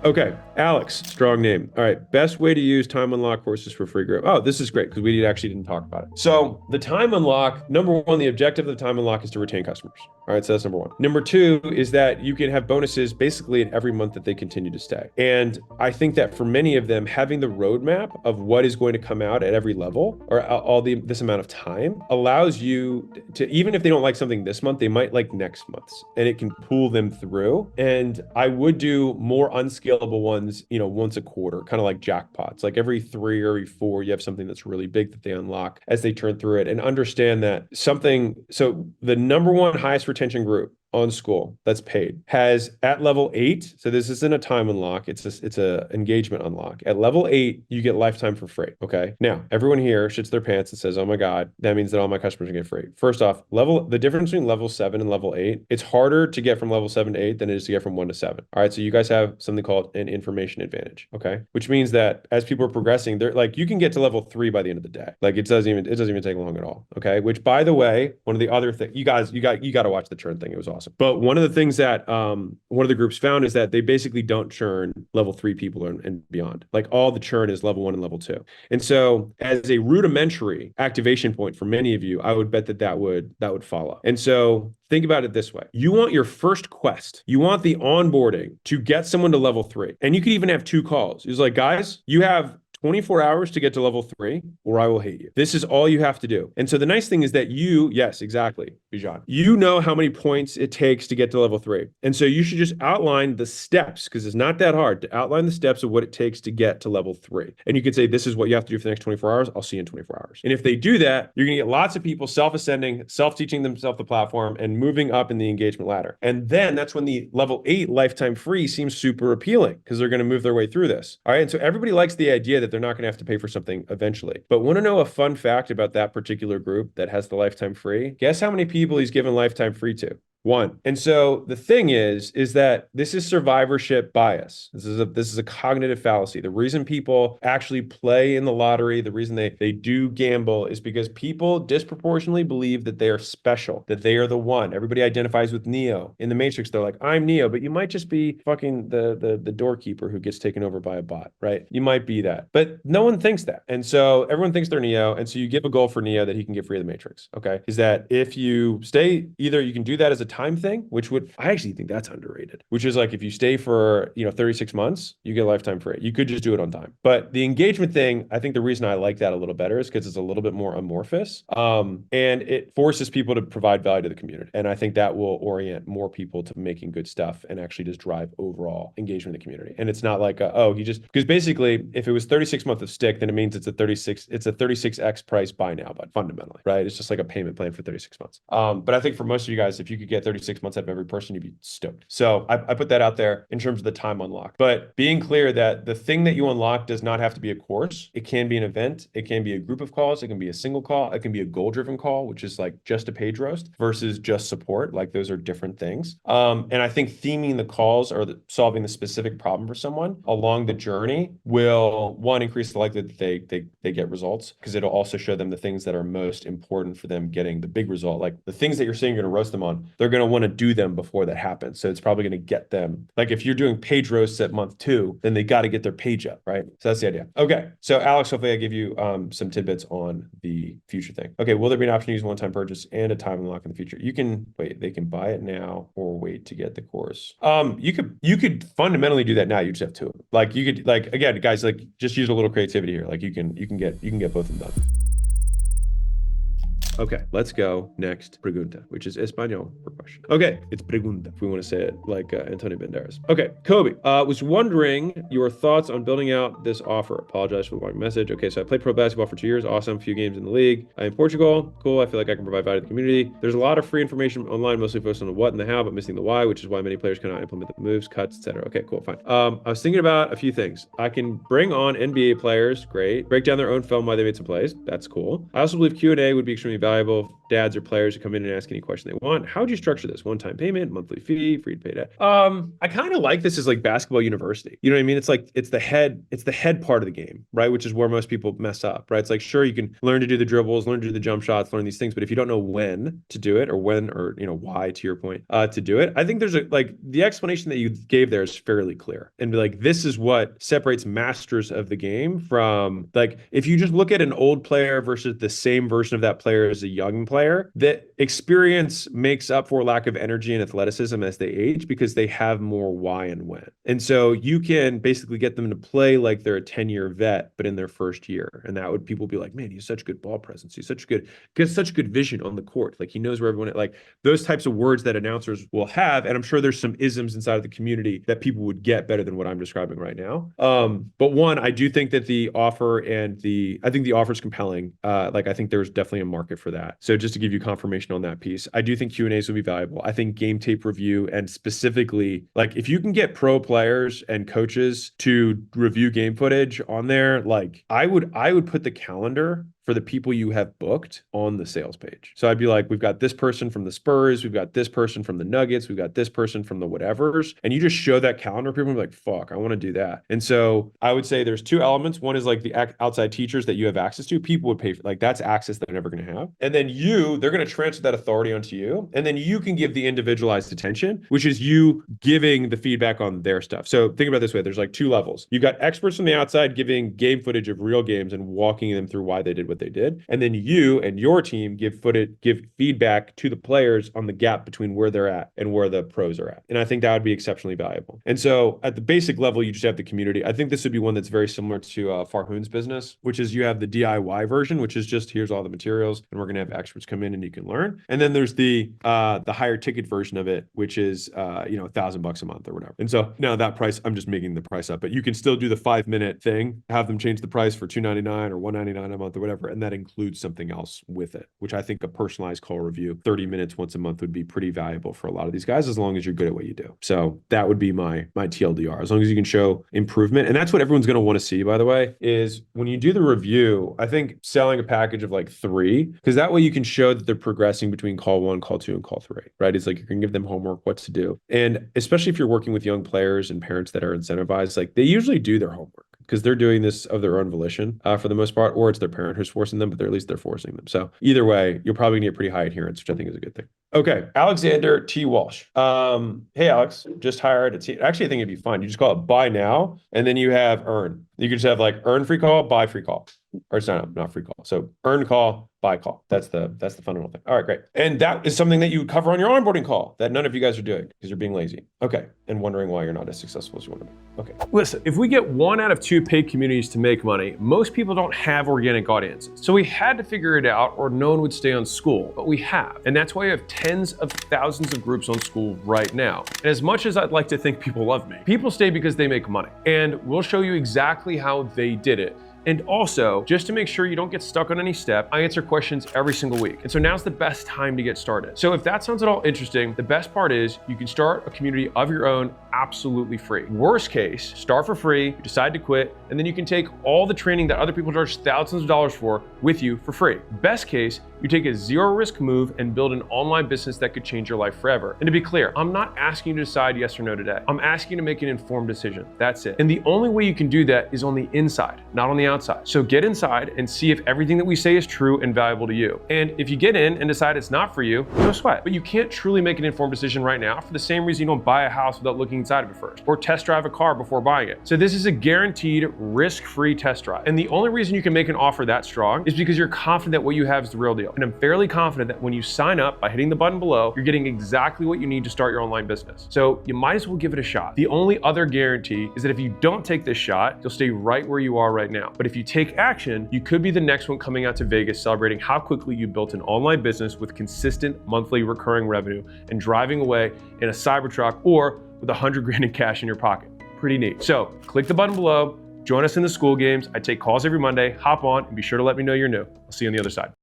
Okay, Alex, strong name. All right, best way to use time unlock courses for free growth. Oh, this is great because we actually didn't talk about it. So the time unlock, number one, the objective of the time unlock is to retain customers. All right, so that's number one. Number two is that you can have bonuses basically in every month that they continue to stay. And I think that for many of them, having the roadmap of what is going to come out at every level or this amount of time allows you to, even if they don't like something this month, they might like next month's, and it can pull them through. And I would do more unscalable ones, once a quarter, kind of like jackpots. Like every 3 or every 4, you have something that's really big that they unlock as they turn through it, and understand that so the number one highest retention group on Skool that's paid has at level 8. So this isn't a time unlock. It's a engagement unlock. At level 8, you get lifetime for free. Okay. Now everyone here shits their pants and says, "Oh my God, that means that all my customers are getting free." First off, the difference between level 7 and level 8, it's harder to get from level 7 to 8 than it is to get from 1 to 7. All right. So you guys have something called an information advantage. Okay. Which means that as people are progressing, they're like, you can get to level 3 by the end of the day. Like it doesn't even take long at all. Okay. Which, by the way, one of the other things, you got to watch the churn thing. It was awesome. But one of the things that one of the groups found is that they basically don't churn level 3 people and beyond. Like all the churn is level 1 and level 2. And so as a rudimentary activation point for many of you, I would bet that would follow. And so think about it this way. You want your first quest. You want the onboarding to get someone to level 3. And you could even have 2 calls. It's like, guys, you have 24 hours to get to level 3 or I will hate you. This is all you have to do. And so the nice thing is that yes, exactly, Bijan. You know how many points it takes to get to level 3. And so you should just outline the steps, because it's not that hard to outline the steps of what it takes to get to level 3. And you could say, this is what you have to do for the next 24 hours. I'll see you in 24 hours. And if they do that, you're going to get lots of people self-ascending, self-teaching themselves the platform and moving up in the engagement ladder. And then that's when the level 8 lifetime free seems super appealing, because they're going to move their way through this. All right. And so everybody likes the idea that they're not going to have to pay for something eventually. But want to know a fun fact about that particular group that has the lifetime free? Guess how many people he's given lifetime free to? 1. And so the thing is that this is survivorship bias. This is a cognitive fallacy. The reason people actually play in the lottery, the reason they do gamble, is because people disproportionately believe that they are special, that they are the one. Everybody identifies with Neo. In the Matrix, they're like, I'm Neo, but you might just be fucking the doorkeeper who gets taken over by a bot, right? You might be that. But no one thinks that. And so everyone thinks they're Neo. And so you give a goal for Neo that he can get free of the Matrix. Okay. Is that if you stay, either you can do that as a time thing, I actually think that's underrated, which is like, if you stay for, 36 months, you get lifetime free. You could just do it on time. But the engagement thing, I think the reason I like that a little better is because it's a little bit more amorphous. And it forces people to provide value to the community. And I think that will orient more people to making good stuff and actually just drive overall engagement in the community. And it's not like, because basically if it was 36 months of stick, then it means it's a 36x price buy now, but fundamentally, right? It's just like a payment plan for 36 months. But I think for most of you guys, if you could get 36 months out of every person, you'd be stoked. So I put that out there in terms of the time unlock. But being clear that the thing that you unlock does not have to be a course. It can be an event. It can be a group of calls. It can be a single call. It can be a goal-driven call, which is like just a page roast versus just support. Like those are different things. And I think theming the calls or solving the specific problem for someone along the journey will, one, increase the likelihood that they get results, because it'll also show them the things that are most important for them getting the big result. Like the things that you're saying you're going to roast them on, they're going to want to do them before that happens. So it's probably going to get them, like if you're doing page roasts at month 2, then they got to get their page up, right? So that's the idea. Okay. So Alex, hopefully I give you some tidbits on the future thing. Okay. Will there be an option to use one-time purchase and a time unlock in the future? You can wait, they can buy it now or wait to get the course. You could fundamentally do that now. You just have 2. Like you could, like, again, guys, like just use a little creativity here. Like you can get both of them done. Okay, let's go next. Pregunta, which is Espanol for question. Okay, it's pregunta, if we want to say it like Antonio Banderas. Okay, Kobe, was wondering your thoughts on building out this offer. Apologize for the long message. Okay, so I played pro basketball for 2 years. Awesome, few games in the league. I'm in Portugal. Cool, I feel like I can provide value to the community. There's a lot of free information online, mostly focused on the what and the how, but missing the why, which is why many players cannot implement the moves, cuts, etc. Okay, cool, fine. I was thinking about a few things. I can bring on NBA players, great. Break down their own film why they made some plays. That's cool. I also believe Q&A would be extremely valuable if dads or players who come in and ask any question they want. How would you structure this? One-time payment, monthly fee, free to pay dad? I kind of like this as like basketball university. You know what I mean? It's like it's the head part of the game, right? Which is where most people mess up, right? It's like, sure, you can learn to do the dribbles, learn to do the jump shots, learn these things, but if you don't know when to do it or when or why, to your point, to do it, I think there's the explanation that you gave there is fairly clear. And be like, this is what separates masters of the game from, like, if you just look at an old player versus the same version of that player as a young player, that experience makes up for lack of energy and athleticism as they age because they have more why and when. And so you can basically get them to play like they're a 10-year vet, but in their first year. And that would, people be like, man, he's such good ball presence. He's such good vision on the court. Like, he knows where everyone, like those types of words that announcers will have. And I'm sure there's some isms inside of the community that people would get better than what I'm describing right now. But one, I do think that the offer I think the offer is compelling. I think there's definitely a market for that. So just to give you confirmation on that piece, I do think Q&As will be valuable. I think game tape review, and specifically, like, if you can get pro players and coaches to review game footage on there, like I would put the calendar for the people you have booked on the sales page. So I'd be like, we've got this person from the Spurs, we've got this person from the Nuggets, we've got this person from the whatevers. And you just show that calendar, people will be like, fuck, I want to do that. And so I would say there's two elements. One is like the outside teachers that you have access to. People would pay for, like, that's access they're never going to have. And then they're going to transfer that authority onto you. And then you can give the individualized attention, which is you giving the feedback on their stuff. So think about it this way. There's like two levels. You've got experts from the outside giving game footage of real games and walking them through why they did what they did. And then you and your team give feedback to the players on the gap between where they're at and where the pros are at. And I think that would be exceptionally valuable. And so at the basic level, you just have the community. I think this would be one that's very similar to Farhoon's business, which is you have the DIY version, which is just, here's all the materials and we're going to have experts come in and you can learn. And then there's the higher ticket version of it, which is $1,000 a month or whatever. And so now that price, I'm just making the price up, but you can still do the 5-minute thing, have them change the price for $2.99 or $1.99 a month or whatever, and that includes something else with it, which I think a personalized call review, 30 minutes once a month, would be pretty valuable for a lot of these guys, as long as you're good at what you do. So that would be my TLDR, as long as you can show improvement. And that's what everyone's going to want to see, by the way, is when you do the review, I think selling a package of like 3, because that way you can show that they're progressing between call 1, call 2, and call 3, right? It's like you can give them homework, what to do. And especially if you're working with young players and parents that are incentivized, like they usually do their homework because they're doing this of their own volition for the most part, or it's their parent who's forcing them, but at least they're forcing them. So either way, you're probably gonna get pretty high adherence, which I think is a good thing. Okay, Alexander T. Walsh. Hey, Alex, just hired a team. Actually, I think it'd be fun. You just call it buy now, and then you have earn. You can just have like earn free call, buy free call. Or it's not free call. So earn call, buy call. That's the fundamental thing. All right, great. And that is something that you would cover on your onboarding call that none of you guys are doing because you're being lazy. Okay, and wondering why you're not as successful as you want to be. Okay. Listen, if we get 1 out of 2 paid communities to make money, most people don't have organic audiences. So we had to figure it out or no one would stay on Skool, but we have. And that's why we have tens of thousands of groups on Skool right now. And as much as I'd like to think people love me, people stay because they make money. And we'll show you exactly how they did it. And also, just to make sure you don't get stuck on any step, I answer questions every single week. And so now's the best time to get started. So if that sounds at all interesting, the best part is you can start a community of your own absolutely free. Worst case, start for free, you decide to quit, and then you can take all the training that other people charge thousands of dollars for with you for free. Best case, you take a zero risk move and build an online business that could change your life forever. And to be clear, I'm not asking you to decide yes or no today. I'm asking you to make an informed decision. That's it. And the only way you can do that is on the inside, not on the outside. So get inside and see if everything that we say is true and valuable to you. And if you get in and decide it's not for you, no sweat. But you can't truly make an informed decision right now for the same reason you don't buy a house without looking inside of it first, or test drive a car before buying it. So this is a guaranteed risk-free test drive. And the only reason you can make an offer that strong is because you're confident that what you have is the real deal. And I'm fairly confident that when you sign up by hitting the button below, you're getting exactly what you need to start your online business. So you might as well give it a shot. The only other guarantee is that if you don't take this shot, you'll stay right where you are right now. But if you take action, you could be the next one coming out to Vegas celebrating how quickly you built an online business with consistent monthly recurring revenue and driving away in a Cybertruck or with 100 grand in cash in your pocket. Pretty neat. So click the button below, join us in the Skool games. I take calls every Monday, hop on and be sure to let me know you're new. I'll see you on the other side.